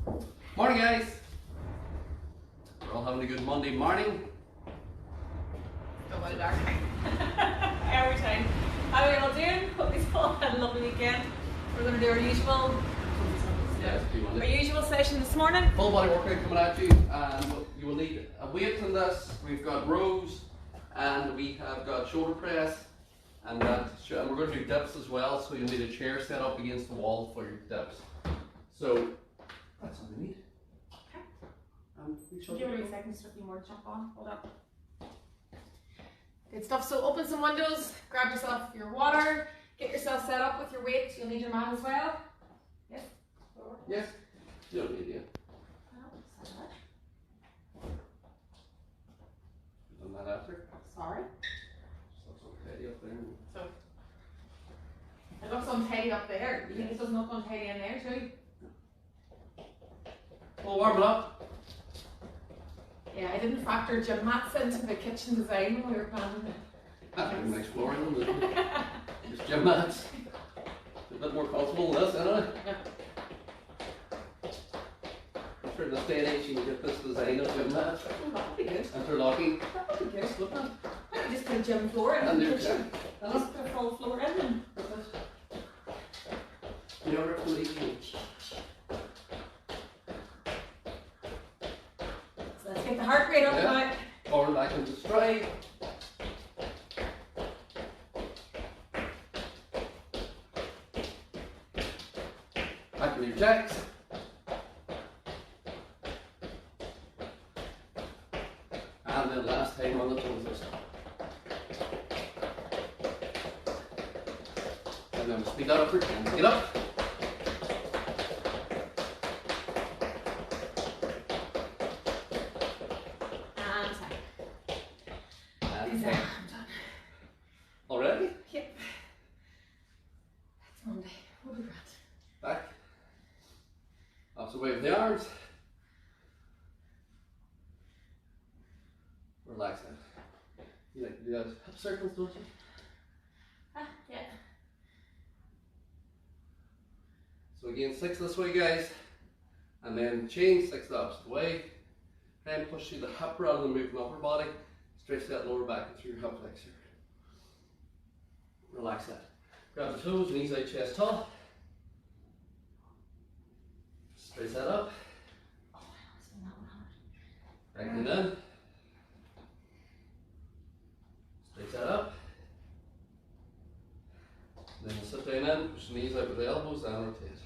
Morning, guys. We're all having a good Monday morning. Don't want it dark. Every time. How are you all doing? Hope you all had a lovely weekend. We're going to do our usual session this morning. Full body workout coming at you, and you will need a weight in this. We've got rows, and we have got shoulder press, and we're going to do dips as well. So you'll need a chair set up against the wall for your dips. So that's all we need. Okay. Give me a second, just a few more to jump on. Hold up. Good stuff. So open some windows, grab yourself your water, get yourself set up with your weight. You'll need your mat as well. Yes? Yes. You don't need it. Done that after? Sorry. Just looks untidy up there. So it looks untidy up there. You think it doesn't look untidy in there too? We'll warm it up. Yeah, I didn't factor gym mats into the kitchen design when we were planning it. That's a nice flooring on it. Just gym mats. A bit more comfortable than this, anyway. I'm sure in this day and age you can get this design of gym mats. Oh, that would be good. Interlocking. That would be good. Look at that. Why don't you just put a gym floor in And the do kitchen? that. Just put a full floor in. You never have to leave you. So let's get the heart rate up now. Forward back into stride. Back to your jacks. And then last time on the toes. And then speed that up and get up. And time. And I'm done. already? Yep. It's Monday. We'll be grand. Back. Opposite way with the arms. Relax now. You like to do that hip circles, don't you? Yeah. So again, 6 this way, guys. And then chain 6 the opposite way. Try and push through the hip rather than moving upper body. Stretch that lower back into your hip flexor. Relax that. Grab the toes, knees out, chest tall. Stretch that up. Oh, I spin that one hard. Right and in. Stretch that up. Then we'll sit down in, push the knees out with the elbows and rotate.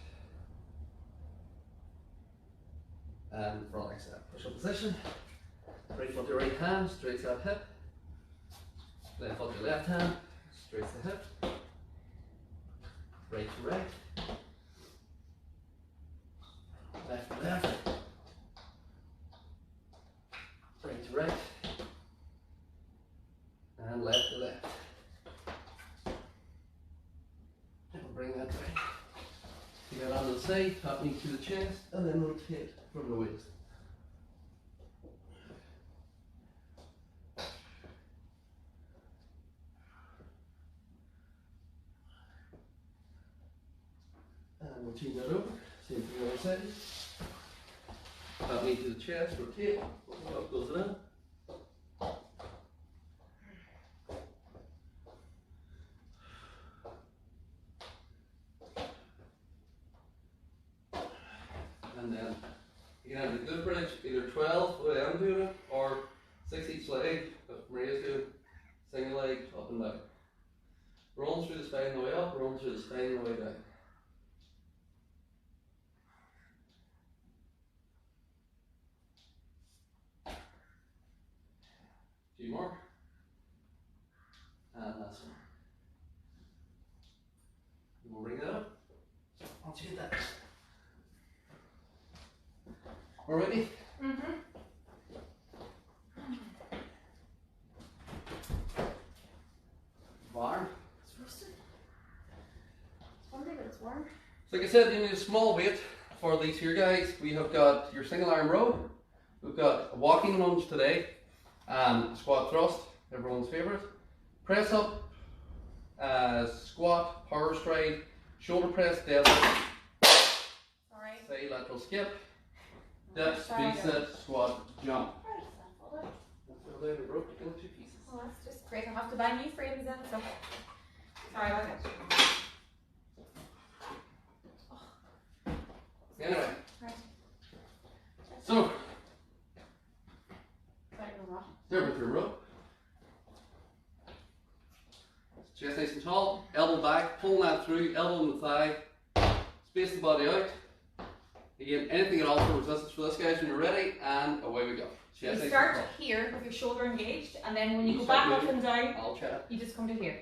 And relax that. Push up position. Right foot to right hand, straight that hip. Left foot to left hand, straight the hip. Right to right. Left to left. Right to right. And left to left. And we'll bring that down. Take that on the side, top knee to the chest, and then rotate from the waist. And we'll change that over. Same thing on the other side. Top knee to the chest, rotate, up goes it in. And then you can have the good bridge, either 12 the way I'm doing it, or 6 each leg, but Maria's doing single leg up and down. Rolling through the spine the way up, rolling through the spine the way down. Few more. And last one. And we'll bring that up. Once you get that. We're ready? Mm-hmm. Warm. It's roasted. It's Monday, but it's warm. So like I said, you need a small weight for these here guys. We have got your single arm row. We've got a walking lunge today. Squat thrust, everyone's favourite. Press up, squat, power stride, shoulder press, deadlift, Alright. say lateral skip, Dips, V-sit, squat, jump. Where does that fall out? Fell down and broke it into 2 pieces. Well, that's just great. I'll have to buy new frames then, so. Sorry about it. Anyway, Right. so Sorry, no more. there with your rope. Chest nice and tall, elbow back, pulling that through, elbow in the thigh, space the body out. Again, anything at all for resistance for this, guys, when you're ready, and away we go. Chest You nice and start tall. here with your shoulder engaged, and then when you You go start back up moving. and down, I'll chat. you just come to here.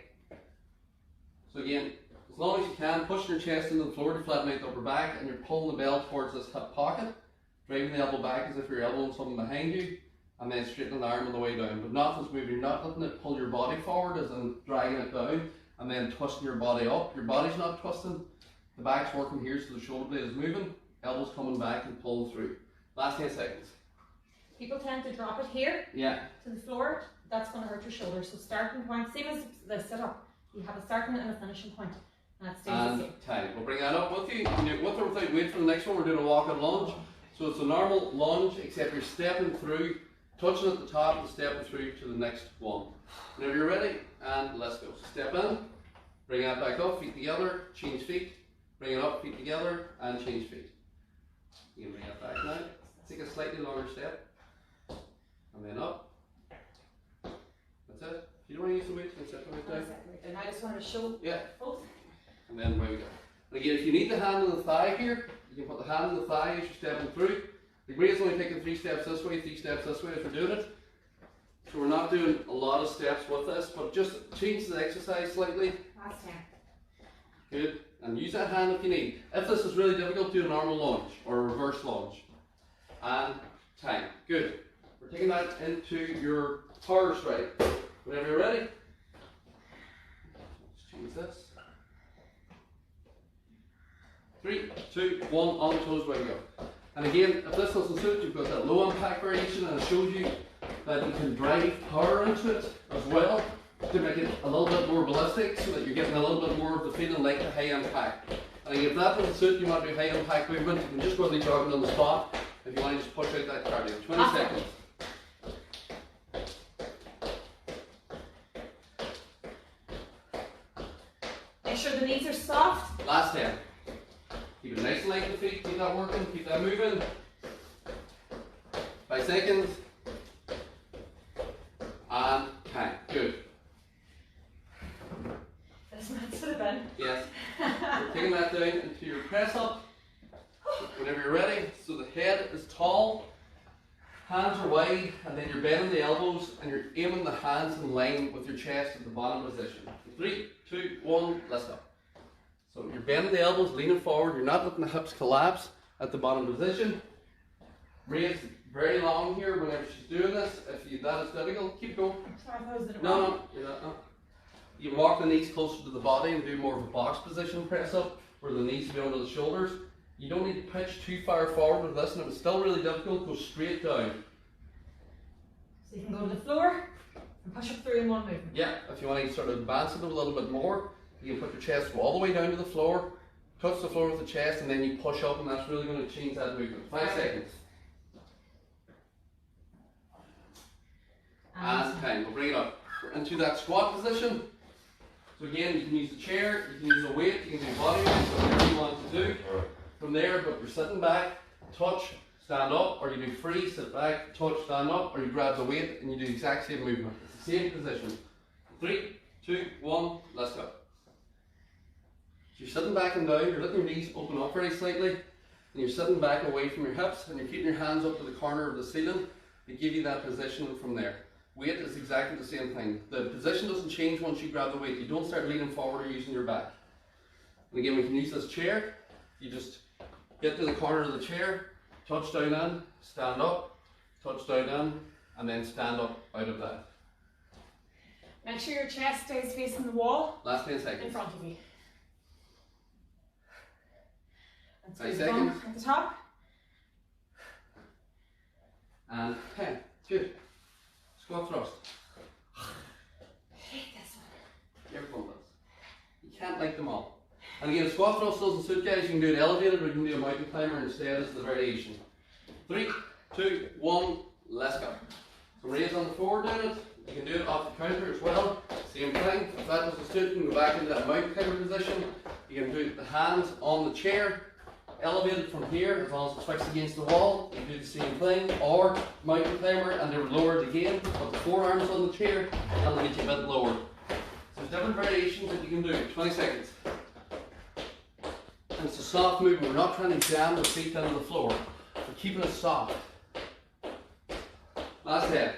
So again, as long as you can, pushing your chest into the floor to flatten out the upper back, and you're pulling the belt towards this hip pocket, driving the elbow back as if you're elbowing something behind you, and then straightening the arm on the way down. But nothing's moving, you're not letting it pull your body forward, as in dragging it down, and then twisting your body up. Your body's not twisting, the back's working here, so the shoulder blade is moving, elbows coming back and pulling through. Last 10 seconds. People tend to drop it here Yeah. to the floor. That's going to hurt your shoulder. So starting point, same as the sit-up. You have a starting and a finishing point, and that stays the And same. time. We'll bring that up with you. With or without weight for the next one, we're doing a walk and lunge. So it's a normal lunge, except you're stepping through, touching at the top and stepping through to the next one. Whenever you're ready, and let's go. So step in, bring that back up, feet together, change feet, bring it up, feet together, and change feet. You can bring it back now. Take a slightly longer step, and then up. That's it. If you don't want to use the weight, you can set the weight down. And I just wanted to show Yeah. both. And then away we go. And again, if you need the hand on the thigh here, you can put the hand on the thigh as you're stepping through. The great's only taking 3 steps this way, 3 steps this way as we're doing it. So we're not doing a lot of steps with this, but just change the exercise slightly. Last 10. Good. And use that hand if you need. If this is really difficult, do a normal lunge or a reverse lunge. And time. Good. We're taking that into your power strike. Whenever you're ready. Let's change this. 3, 2, 1, on the toes, way to go. And again, if this doesn't suit, you've got that low impact variation, and it shows you that you can drive power into it as well to make it a little bit more ballistic, so that you're getting a little bit more of the feeling like the high impact. And if that doesn't suit, you want to do high impact movement, you can just go to the jogging on the spot if you want to just push out that cardio. 20 seconds. Make sure the knees are soft. Last 10. Keep it nice and light, the feet, keep that working, keep that moving. 5 seconds. And time. Good. This might sort of been. Yes. We're taking that down into your press up. Whenever you're ready. So the head is tall, hands are wide, and then you're bending the elbows and you're aiming the hands in line with your chest at the bottom position. 3, 2, 1, let's go. So you're bending the elbows, leaning forward, you're not letting the hips collapse at the bottom position. Raise very long here whenever she's doing this. If that is difficult, keep going. Sorry, I thought I was doing it No, wrong. no, you're not. No. You can walk the knees closer to the body and do more of a box position press up, where the knees will be under the shoulders. You don't need to pitch too far forward with this, and if it's still really difficult, go straight down. So you can go to the floor and push up through in one movement. Yeah, if you want to sort of advance it a little bit more, you can put your chest all the way down to the floor, touch the floor with the chest, and then you push up, and that's really going to change that movement. 5 seconds. And time. We'll bring it up. We're into that squat position. So again, you can use the chair, you can use the weight, you can do body weight, whatever you want to do. From there, but you're sitting back, touch, stand up, or you do free, sit back, touch, stand up, or you grab the weight and you do the exact same movement. It's the same position. 3, 2, 1, let's go. So you're sitting back and down, you're letting your knees open up very slightly, and you're sitting back away from your hips, and you're keeping your hands up to the corner of the ceiling to give you that position from there. Weight is exactly the same thing. The position doesn't change once you grab the weight. You don't start leaning forward or using your back. And again, we can use this chair. You just get to the corner of the chair, touch down in, stand up, touch down in, and then stand up out of that. Make sure your chest stays facing the wall Last 10 in seconds. front of you. And 5 squeeze bum seconds. at the top. And 10. Good. Squat thrust. I hate this one. Everyone does. You can't like them all. And again, squat thrust doesn't suit, guys. You can do it elevated or you can do a mountain climber instead as the variation. 3, 2, 1, let's go. So raise on the floor doing it. You can do it off the counter as well. Same thing. If that doesn't suit, you can go back into that mount climber position. You can do the hands on the chair, elevated from here as long as it's fixed against the wall. You can do the same thing, or mountain climber and they're lowered again. Put the forearms on the chair and they'll get you a bit lower. So there's different variations that you can do. 20 seconds. And it's a soft movement. We're not trying to jam the feet into the floor. We're keeping it soft. Last head.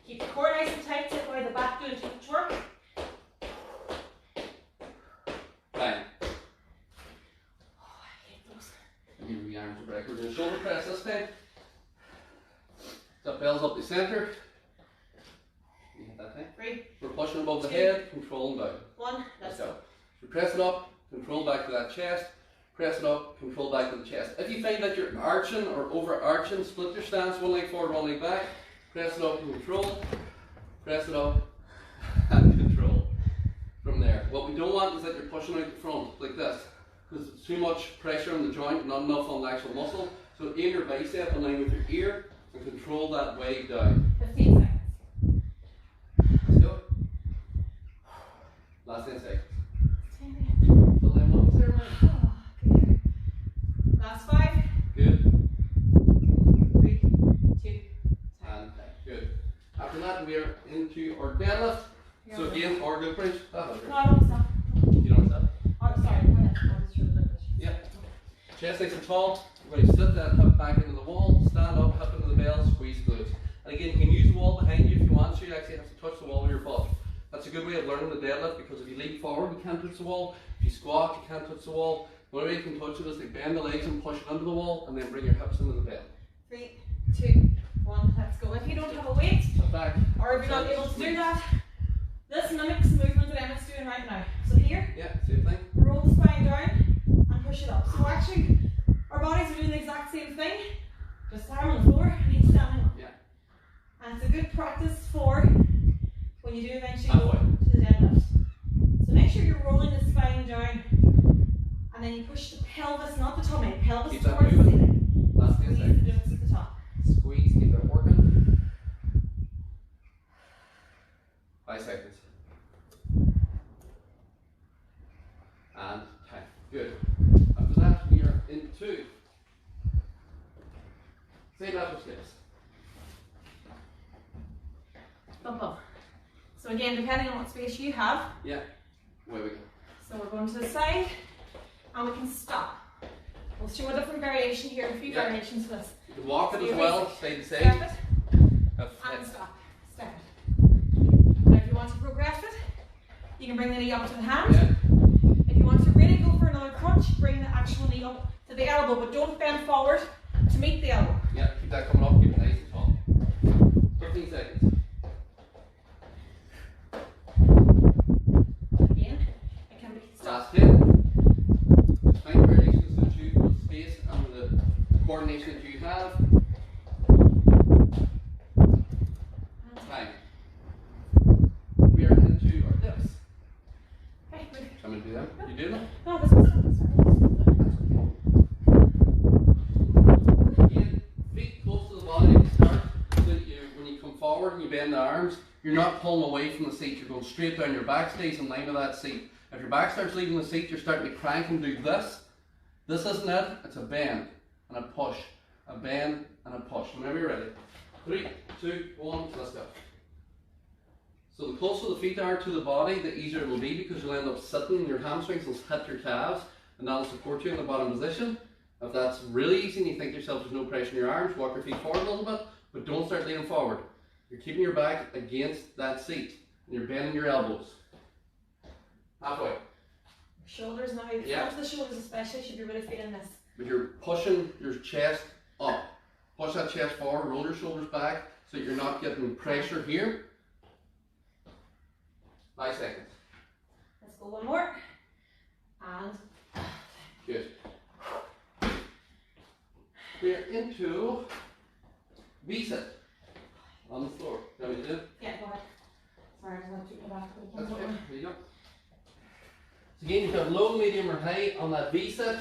Keep the core nice and tight, sit by the back doing too much work. Bang. Oh, I hate those. Give me the arms to break. We're doing shoulder press this time. That bells up the centre. You hit that thing. 3, We're pushing above the 2, head, controlling down. 1, let's go. So press it up, control back to that chest. Press it up, control back to the chest. If you find that you're arching or overarching, split your stance, one leg forward, one leg back. Press it up and control. Press it up and control. From there. What we don't want is that you're pushing out the front like this, because it's too much pressure on the joint, not enough on the actual muscle. So aim your bicep in line with your ear and control that wave down. 15 seconds. Let's go. Last 10 seconds. 10 seconds. Fill them lungs there, man. Oh, good. Last 5. Good. 3, 2, And good. After that, we are into our deadlift. So again, or good French. No, I don't stop. You know what's up? Oh, sorry, go ahead. I was sure that was. Yeah. Chest nice and tall. We're going to sit that hip back into the wall, stand up, hip into the bell, squeeze glutes. And again, you can use the wall behind you if you want to. You actually have to touch the wall with your foot. That's a good way of learning the deadlift, because if you lean forward, you can't touch the wall. If you squat, you can't touch the wall. The only way you can touch it is to bend the legs and push it under the wall, and then bring your hips into the bell. 3, 2, 1, let's go. If you don't have a weight, Sit back. or if you're not able to do that, this mimics the movement that Emma's doing right now. So here, Yeah, same thing. roll the spine down and push it up. So actually, our bodies are doing the exact same thing, just arm on the floor and each standing up. Yeah. And it's a good practice for when you do eventually go Halfway. to the deadlift. So make sure you're rolling the spine down, and then you push the pelvis, not the tummy, pelvis Keep that towards the moving. ceiling. Last 10 Squeeze the seconds. glutes at the top. Squeeze, keep it working. 5 seconds. And time. Good. After that, we are into same lateral skips. Bump up. So again, depending on what space you have, Yeah. Away we go. so we're going to the side, and we can stop. We'll show a different variation here, a few Yeah. variations for this. You can walk it So as you're well, basic. side to Step side. it, and stop. Step it. Now if you want to progress it, you can bring the knee up to the hand. Yeah. If you want to really go for another crunch, bring the actual knee up to the elbow, but don't bend forward to meet the elbow. Yeah, keep that coming up, keep it nice and tall. 15 seconds. Again, it can be Last stop. 10. Find variations that you with the space and the coordination that you have. Time. We are into our dips. Okay, move. I'm going to do them. You do them? No, this is Again, feet close to the body to start, so that when you come forward and you bend the arms, you're not pulling away from the seat, you're going straight down. Your back stays in line with that seat. If your back starts leaving the seat, you're starting to crank and do this. This isn't it, it's a bend and a push. A bend and a push. Whenever you're ready. 3, 2, 1, let's go. So the closer the feet are to the body, the easier it will be, because you'll end up sitting and your hamstrings will hit your calves, and that'll support you in the bottom position. If that's really easy and you think to yourself there's no pressure in your arms, walk your feet forward a little bit, but don't start leaning forward. You're keeping your back against that seat, and you're bending your elbows. Halfway. shoulders now. The Yeah. front of the shoulders especially should be really feeling this. But you're pushing your chest up. Push that chest forward, roll your shoulders back, so that you're not getting pressure here. 5 seconds. Let's go one more. And Good. We're into V-sit on the floor. Can we do it? yeah, go ahead. Sorry, I just want to keep my back. That's okay. There you go. So again, you've got low, medium or high on that V-sit.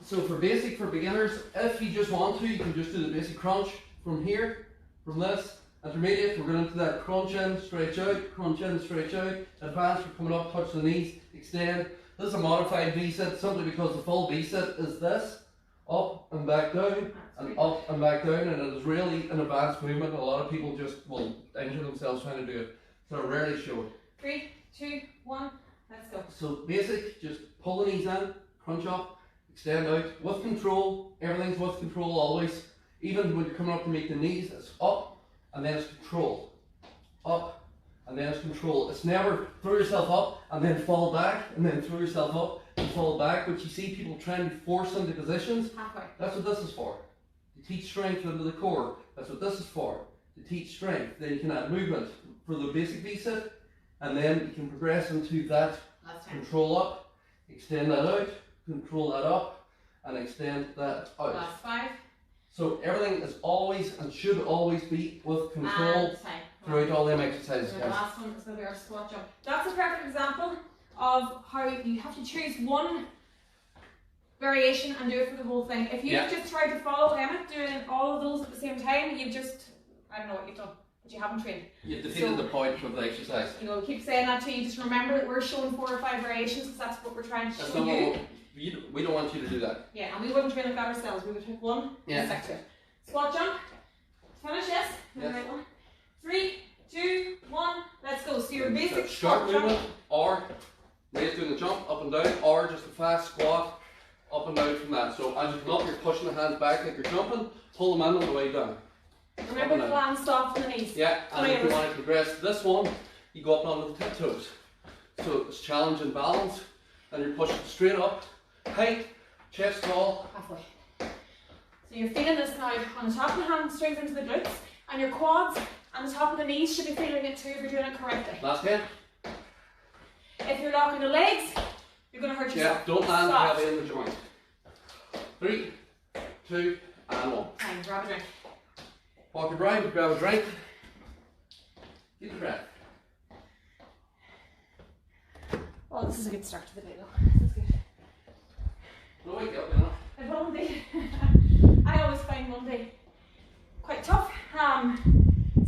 So for basic, for beginners, if you just want to, you can just do the basic crunch from here, from this. Intermediate, we're going into that crunch in, stretch out, crunch in, stretch out. Advanced, we're coming up, touch the knees, extend. This is a modified V-sit simply because the full V-sit is this, up and back down, and up and back down, and it is really an advanced movement. A lot of people just will injure themselves trying to do it, so I rarely show it. 3, 2, 1, let's go. So basic, just pull the knees in, crunch up, extend out, with control. Everything's with control always. Even when you're coming up to make the knees, it's up, and then it's control. Up, and then it's control. It's never throw yourself up, and then fall back, and then throw yourself up, and fall back. But you see people trying to force into positions. Halfway. That's what this is for. To teach strength into the core. That's what this is for. To teach strength. Then you can add movement for the basic V-sit, and then you can progress into that control up, extend that out, control that up, and extend that out. Last 5. So everything is always and should always be with control throughout all them exercises, The guys. last one is going to be our squat jump. That's a perfect example of how you have to choose one variation and do it for the whole thing. If you just tried to follow Emmett doing all of those at the same time, you've just, I don't know what you've done, but you haven't trained. You've defeated the point of the exercise. You know, keep saying that to you. Just remember that we're showing 4 or 5 variations because that's what we're trying to That's show not you. what we don't want you to do that. Yeah, and we wouldn't train like that ourselves. We would take one and stick to it. Squat jump. Finish, yes? Yes. Right one. 3, 2, 1, let's go. So your basic short squat jump. movement, or raise doing the jump up and down, or just a fast squat up and down from that. So as you come up, you're pushing the hands back like you're jumping, pull them in on the way down. Remember to land soft on the knees. Yeah, and if you want to progress this one, you go up onto the tiptoes. So it's challenge and balance, and you're pushing straight up, height, chest tall. Halfway. So you're feeling this now on the top of the hamstrings into the glutes, and your quads and the top of the knees should be feeling it too if you're doing it correctly. Last 10. If you're locking the legs, you're going to hurt yourself. Yeah, don't land Soft. heavy in the joint. 3, 2, and 1. Fine, grab a drink. Walk your bride, grab a drink. Get the breath. Well, this is a good start to the day though. This is good. Don't wake up, you know. And Monday, I always find Monday quite tough.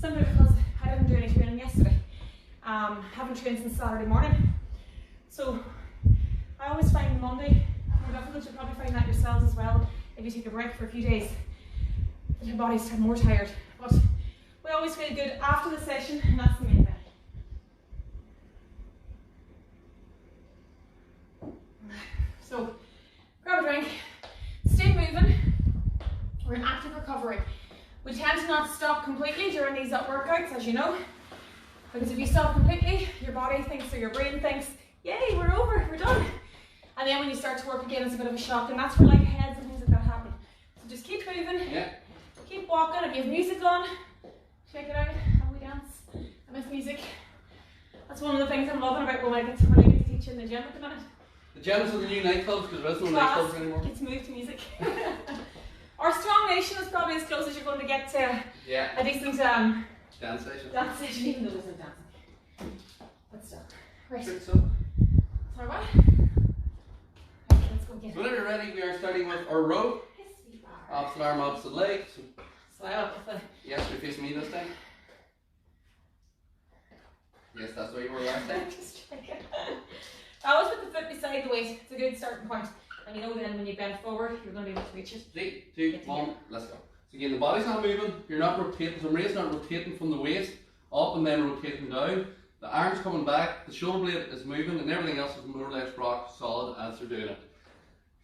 Simply because I didn't do any training yesterday. Haven't trained since Saturday morning. So I always find Monday, and I think you'll probably find that yourselves as well if you take a break for a few days. Your body's more tired. But we always feel good after the session, and that's the main thing. So grab a drink, stay moving. We're in active recovery. We tend to not stop completely during these workouts, as you know, because if you stop completely, your body thinks or your brain thinks, yay, we're over, we're done. And then when you start to work again, it's a bit of a shock, and that's where like heads and things like that happen. So just keep moving, keep walking. If you have music on, check it out, how we dance. I miss music. That's one of the things I'm loving about when I get to teach in the gym at the minute. The gyms are the new nightclubs because there is no nightclubs anymore. It's moved to music. Our Strong Nation is probably as close as you're going to get to a decent dance session. Dance session, even though there's no dancing. But still. Right. Good, so. Sorry, what? Right, let's go again. So whenever you're ready, we are starting with our row. Yes, we are. Opposite arm, opposite leg. So, Slide up with the... yes, you're facing me this time. Yes, that's where you were last time. Just checking. I always put the foot beside the weight. It's a good starting point. And you know then when you bend forward, you're going to be able to reach it. 3, 2, 1, let's go. So again, the body's not moving, you're not rotating, so Maria's not rotating from the waist up and then rotating down. The arm's coming back, the shoulder blade is moving, and everything else is more or less rock solid as they're doing it.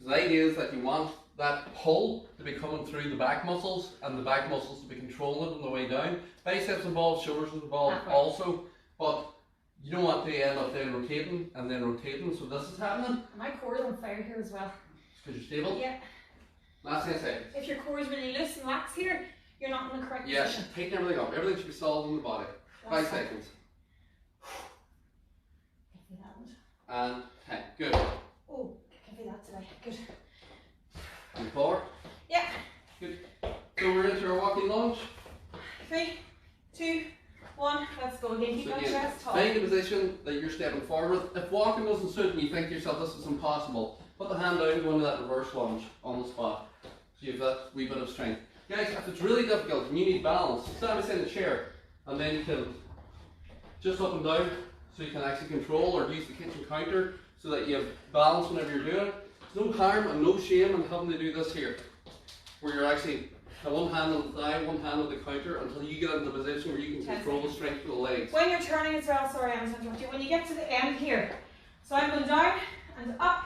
So the idea is that you want that pull to be coming through the back muscles, and the back muscles to be controlling it on the way down. Biceps involved, shoulders involved also, but you don't want to end up then rotating and then rotating, so this is happening. My core is on fire here as well. Because you're stable. Yeah. Last 10 seconds. If your core is really loose and lax here, you're not in the correct Yes, position. tighten everything up. Everything should be solid in the body. 5 seconds. Can feel that one. And 10. Good. Oh, I can feel that today. Good. And 4. Yeah. Good. So we're into our walking lunge. 3, 2, 1. Let's go again. Keep So that again, chest tall. find a position that you're you're stepping forward. If walking doesn't suit and you think to yourself this is impossible, put the hand down, go into that reverse lunge on the spot. So you have that wee bit of strength. Guys, if it's really difficult and you need balance, stand beside the chair and then you can just up and down so you can actually control or use the kitchen counter so that you have balance whenever you're doing it. There's no harm and no shame in having to do this here, where you're actually have one hand on the thigh, one hand on the counter until you get into the position where you can control the strength of the legs. When you're turning as well, sorry I'm interrupting you, when you get to the end here, so I'm going down and up,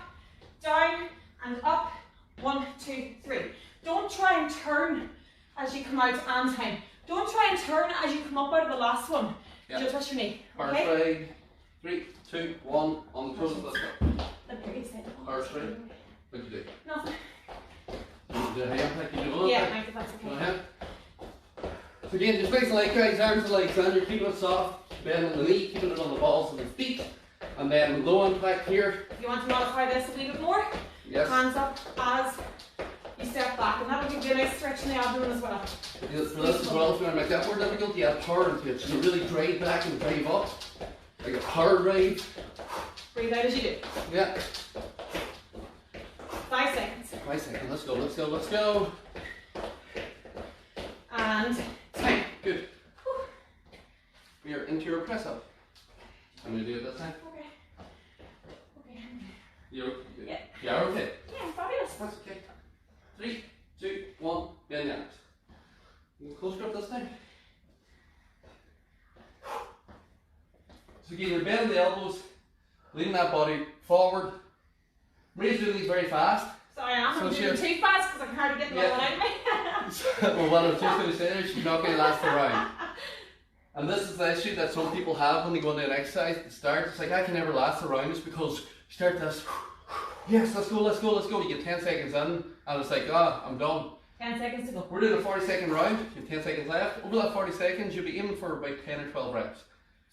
down and up, 1, 2, 3. Don't try and turn as you come out and time. Don't try and turn as you come up out of the last one. Yeah. Just touch your knee. Power Okay? stride. 3, 2, 1 on the toes. Let's go. Let me reset it. Power stride. What do you do? Nothing. Do a hand like you do. Yeah, Mike, that's Go okay. ahead. So again, just nice and light, guys. Arms and legs down. You're keeping it soft. Bending the knee, keeping it on the balls of the feet. And then low impact here. If you want to modify this a wee bit more, Yes. hands up as you step back, and that will give you a nice stretch in the abdomen as well. For this as well, if you want to make that more difficult, you add power into it. So you really drive back and drive up. Like a power drive. Breathe out as you do. Yeah. 5 seconds. 5 seconds. Let's go, let's go, let's go. And time. Good. We are into your press up. I'm going to do it this time. Okay. Okay. You're, Yeah. yeah, okay. Yeah, fabulous. That's okay. 3, 2, 1, bend your arms. Close grip this time. So again, you're bending the elbows, leaning that body forward. Ray's doing these very fast. Sorry, I'm So doing too fast because I can hardly get the Yeah. one out of me. Well, what I was just going to say is she's not going to last around. And this is the issue that some people have when they go into an exercise at the start. It's like, I can never last around just because you start this, yes, let's go, let's go, let's go. You get 10 seconds in and it's like, ah, I'm done. 10 seconds to go. We're doing a 40-second round. You have 10 seconds left. Over that 40 seconds, you'll be aiming for about 10 or 12 reps.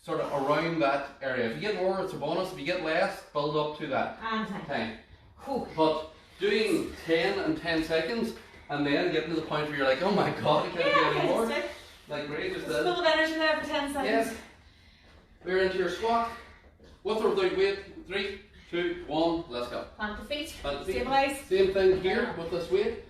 Sort of around that area. If you get more, it's a bonus. If you get less, build up to that And time. time. Whew. But doing 10 and 10 seconds and then getting to the point where you're like, oh my god, I can't do Yeah, any more. okay, Like Ray just just did. full of energy there for 10 seconds. Yes. We're into your squat. With or without weight. 3, 2, 1, let's go. Plant the feet. Plant the feet. Stabilize. Same thing here with this weight.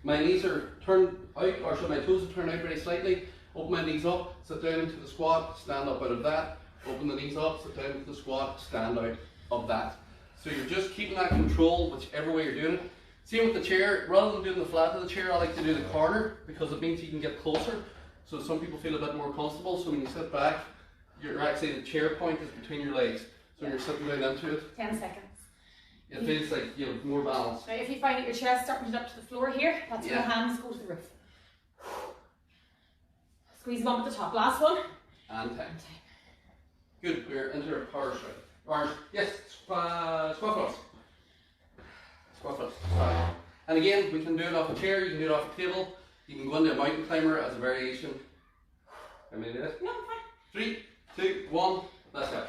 My knees are turned out, or should my toes are turned out very slightly. Open my knees up, sit down into the squat, stand up out of that. Open the knees up, sit down into the squat, stand out of that. So you're just keeping that control whichever way you're doing it. Same with the chair. Rather than doing the flat of the chair, I like to do the corner because it means you can get closer. So some people feel a bit more comfortable. So when you sit back, you're actually, the chair point is between your legs. So when you're sitting down into it, 10 seconds. it feels like you have more balance. Now, if you find that your chest starting up to the floor here, that's when the Yeah. hands go to the roof. Squeeze them up at the top. Last one. And time. Good, we're into our power strike. Arms, yes, squat thrust. Squat thrust, sorry. And again, we can do it off a chair, you can do it off a table, you can go into a mountain climber as a variation. How many do it? No, I'm fine. 3, 2, 1, let's go.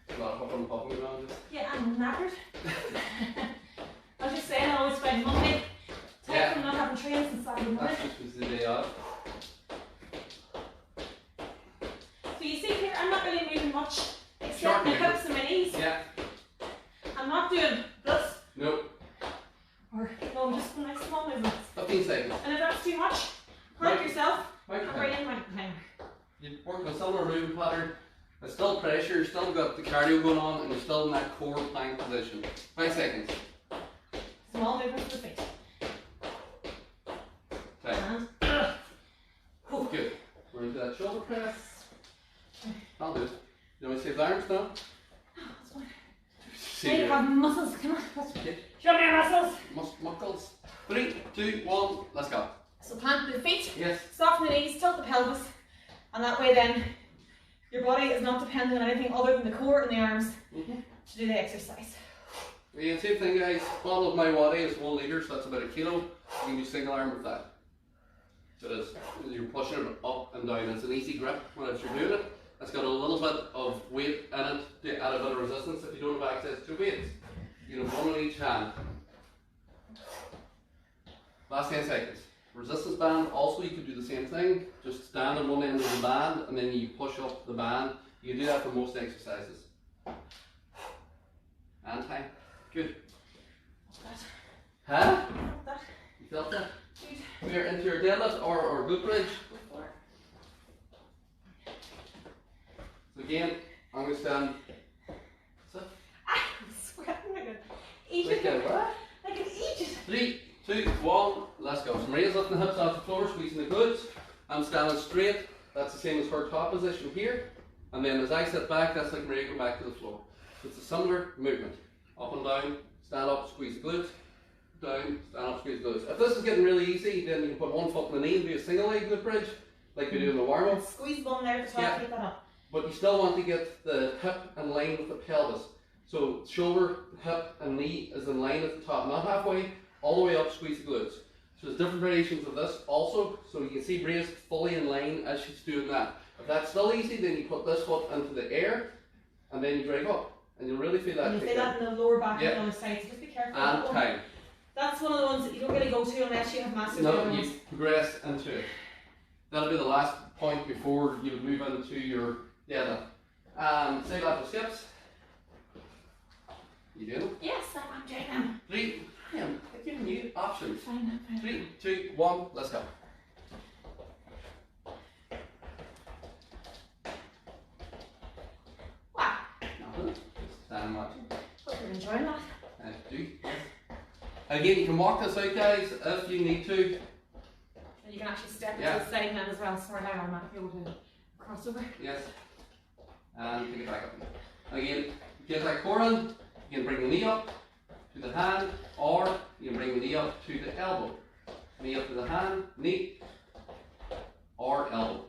A lot of hopping and popping around this. Yeah, I'm knackered. I was just saying, I always spend Monday tight Yeah. from not having trained since Saturday morning. That's just was the day off. So you see here, I'm not really moving much, except Short my movement. hips and my knees. Yeah, I'm not doing this, nope, or no, I'm just doing like small movements. 15 seconds. And if that's too much, hurt Right. yourself Right, and bring in my timer. You're working a similar movement pattern. There's still pressure, you've still got the cardio going on, and you're still in that core plank position. 5 seconds. Small movements with feet. Time. And Good. We're into that shoulder press. I'll do it. You want me to save the arms now? that's fine. See Now you you. have muscles, come on. Let's Okay. show me your muscles. Muscles. 3, 2, 1, let's go. So plant the feet, Yes. soften the knees, tilt the pelvis, and that way then your body is not dependent on anything other than the core and the arms to do the exercise. Yeah, same thing guys. Bottle of my wadi is 1 litre, so that's about a kilo. You can do single arm with that. So it is. You're pushing it up and down. It's an easy grip whenever you're doing it. It's got a little bit of weight in it to add a bit of resistance if you don't have access to weights. You have 1 in each hand. Last 10 seconds. Resistance band, also you could do the same thing. Just stand on one end of the band and then you push up the band. You can do that for most exercises. And time. Good. That. Huh? That. You felt that? Good. We are into your deadlift or glute bridge. Go for it. So again, I'm going to stand. So, I'm sweating like an like Egypt. what? Like an Egypt. 3, 3, 2, 1, let's go. So Maria's lifting the hips off the floor, squeezing the glutes. I'm standing straight. That's the same as her top position here. And then as I sit back, that's like Maria going back to the floor. So it's a similar movement. Up and down, stand up, squeeze the glutes. Down, stand up, squeeze the glutes. If this is getting really easy, then you can put one foot in the knee and do a single leg glute bridge, like we do in the warm up. Squeeze the bone there at the top, keep that up. But you still want to get the hip in line with the pelvis. So shoulder, hip and knee is in line at the top, not halfway, all the way up, squeeze the glutes. So there's different variations of this also, so you can see Maria's fully in line as she's doing that. If that's still easy, then you put this foot into the air and then you drag up. And you'll really feel that. And you feel that in the lower back yep. on the other side, so just be careful. And time. That's one of the ones that you don't really go to unless you have massive No, ones. you progress into it. That'll be the last point before you would move into your deadlift. Side lateral skips. You do them? Yes, I'm doing them. 3, I'm giving you options. Fine, fine. 3, 2, 1, let's go. Wow. Nothing. Just stand watching. Hope you're enjoying that. Do. Again, you can walk this out, guys, if you need to. And you can actually step Yeah. to the side then as well, so we're now automatically able to cross over. Yes. And pick it back up. Again, get that core in. You can bring the knee up to the hand, or you can bring the knee up to the elbow. Knee up to the hand, knee, or elbow.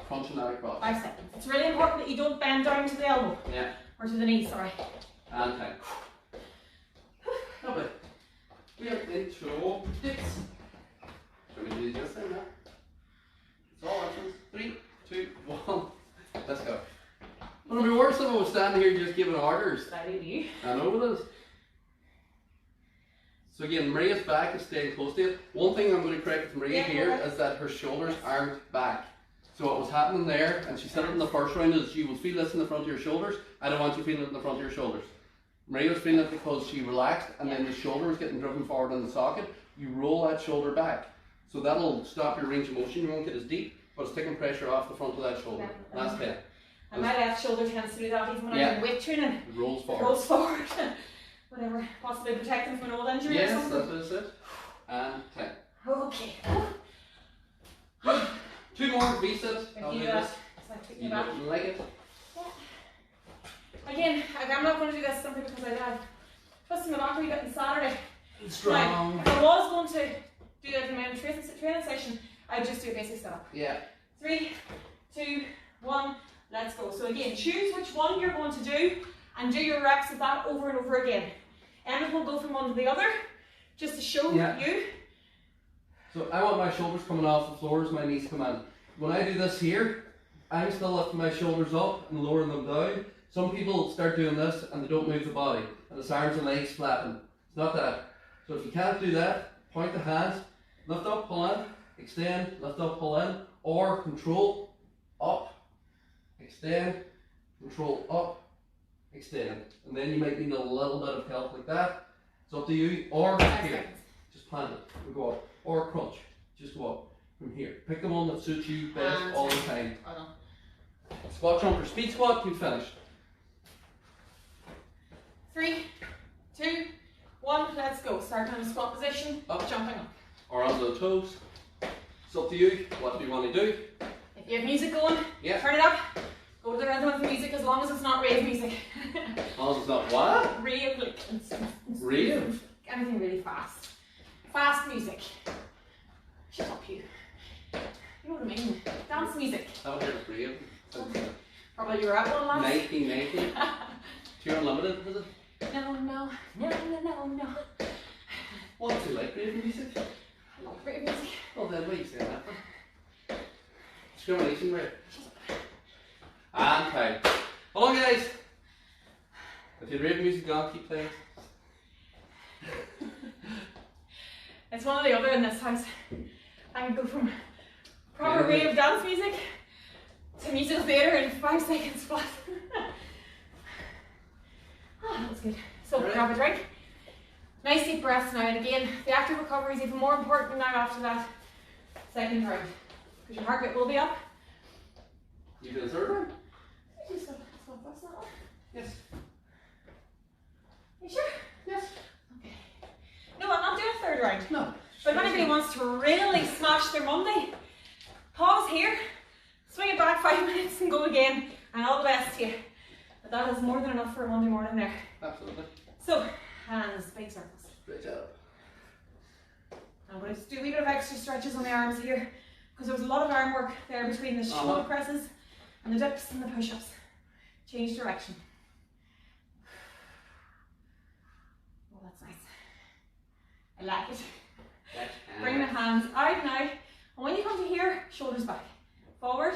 Crunching that across. 5 seconds. It's really important that you don't bend down to the elbow. Yeah. Or to the knee, sorry. And time. Lovely. We are into dips. Shall we do this thing now? It's all options. 3, 2, 1. Let's go. Would it be worse if I was standing here just giving orders? I do you. I know it is. So again, Maria's back is staying close to it. One thing I'm going to correct with Maria here is that her shoulders aren't back. So what was happening there, and she said it in the first round, is you will feel this in the front of your shoulders. I don't want you feeling it in the front of your shoulders. Maria was feeling it because she relaxed and then the shoulder was getting driven forward in the socket. You roll that shoulder back. So that'll stop your range of motion. You won't get as deep, but it's taking pressure off the front of that shoulder. That's it. And my left shoulder tends to do that even when I'm in weight training. It rolls forward. It rolls forward. Whatever, possibly protecting from an old injury or Yes, something. that is it. And 10. Okay. Good. 2 more, V-sit. I'll do You this. like You back. don't like it? Again, I'm not going to do this simply because I had twisting my back a wee bit on Saturday. Strong. Now, if I was going to do that in my own training session, I'd just do a basic setup. Yeah. 3, 2, 1, let's go. So again, choose which one you're going to do and do your reps of that over and over again. Emma will go from one to the other just to show you. So I want my shoulders coming off the floor as my knees come in. When I do this here, I'm still lifting my shoulders up and lowering them down. Some people start doing this and they don't move the body, and it's arms and legs flapping. It's not that. So if you can't do that, point the hands, lift up, pull in, extend, lift up, pull in, or control, up, extend, control, up, extend. And then you might need a little bit of help like that. It's up to you. Or here, just plant it and go up. Or crunch, just go up from here. Pick the one that suits you best all the time. Squat jump or speed squat, you finish. 3, 2, 1, let's go. Start in the squat position, Up. jumping up. Or onto the toes. It's up to you. What do you want to do? If you have music going, Yeah. turn it up. Go to the rhythm of the music as long as it's not rave music. As long as it's not what? Rave, like Rave? anything really fast. Fast music. Shut up, you. You know what I mean? Dance music. I haven't heard of rave since Probably you were at one last. 1990. Pure Unlimited, was it? No. What do you like rave music? I love rave music. Well then, what are you saying that for? Discrimination, right? And time. Hold on, guys. If you rave music on, keep playing. It's one or the other in this house. I can go from proper Yeah. rave dance music to musical theatre in 5 seconds flat. Ah, that's good. So Right. grab a drink. Nice deep breaths now, and again, the active recovery is even more important now after that second round. Because your heart rate will be up. You do the third round? That's not one. Yes. You sure? Yes. Okay. No, I'm not doing a third round. No. But if anybody wants to really smash their Monday, pause here, swing it back 5 minutes and go again, and all the best to you. But that is more than enough for a Monday morning there. Absolutely. So, hands, big circles. Straight up. I'm going to just do a wee bit of extra stretches on the arms here, because there was a lot of arm work there between the shoulder presses and the dips and the push-ups. Change direction. Oh, that's nice. I like it. Bring the hands out now, and when you come to here, shoulders back. Forward,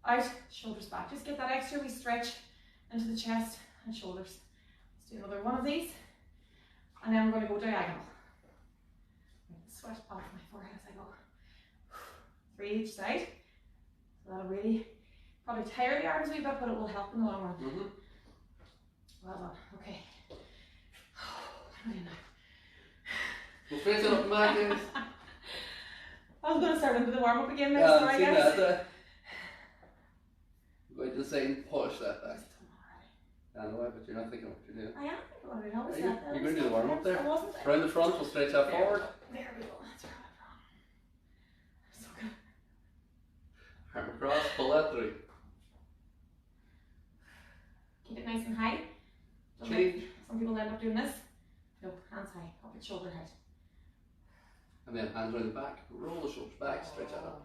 out, shoulders back. Just get that extra wee stretch into the chest and shoulders. Let's do another one of these, and then we're going to go diagonal. Sweat off my forehead as I go. 3 each side. So that'll really probably tire the arms a wee bit, but it will help in the long run. Well done. Okay. What am I doing now? We'll finish it up back, guys. I was going to start into the warm up again there, Yeah, sorry see guys. that. Go to the side and push that back. I know, but you're not thinking what you're doing. I am thinking what I did. I was Are you? that. You're going to do the warm up there? I wasn't. Round the front, we'll stretch that forward. There we go. That's where I went wrong. So good. Arm across, pull that through. Keep it nice and high. Don't Change. like- Some people end up doing this. No, hands high, up at shoulder height. And then hands around the back. Roll the shoulders back, stretch that up.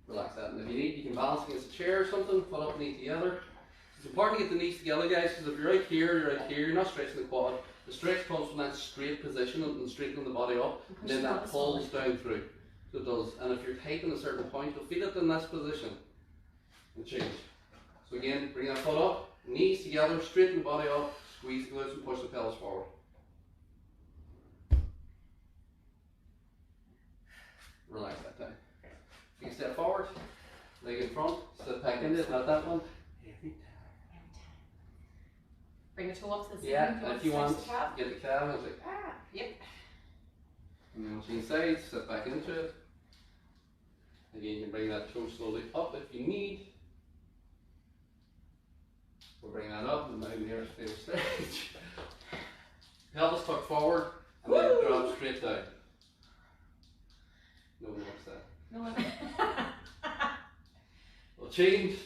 Relax that. And if you need, you can balance against a chair or something, put up knees together. It's important to get the knees together, guys, because if you're out here, you're not stretching the quad. The stretch comes from that straight position and straightening the body up, and then that pulls down through. So it does. And if you're tight in a certain point, you'll feel it in this position. And change. So again, bring that foot up, knees together, straighten the body up, squeeze the glutes and push the pelvis forward. Relax that down. Take a step forward, leg in front, step back into it, not that one. Bring the toe up to the Yeah, ceiling. and if you want, Stretch the calf. get the calf and it's like, Yep. and then change sides, step back into it. Again, you can bring that toe slowly up if you need. We'll bring that up and now near stay stage. Pelvis tuck forward and then drop straight down. No one wants that. No one. We'll change,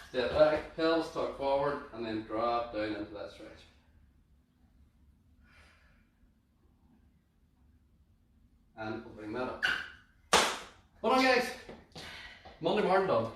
step back, pelvis tuck forward, and then drop down into that stretch. And we'll bring that up. Hold on, guys. Monday morning done.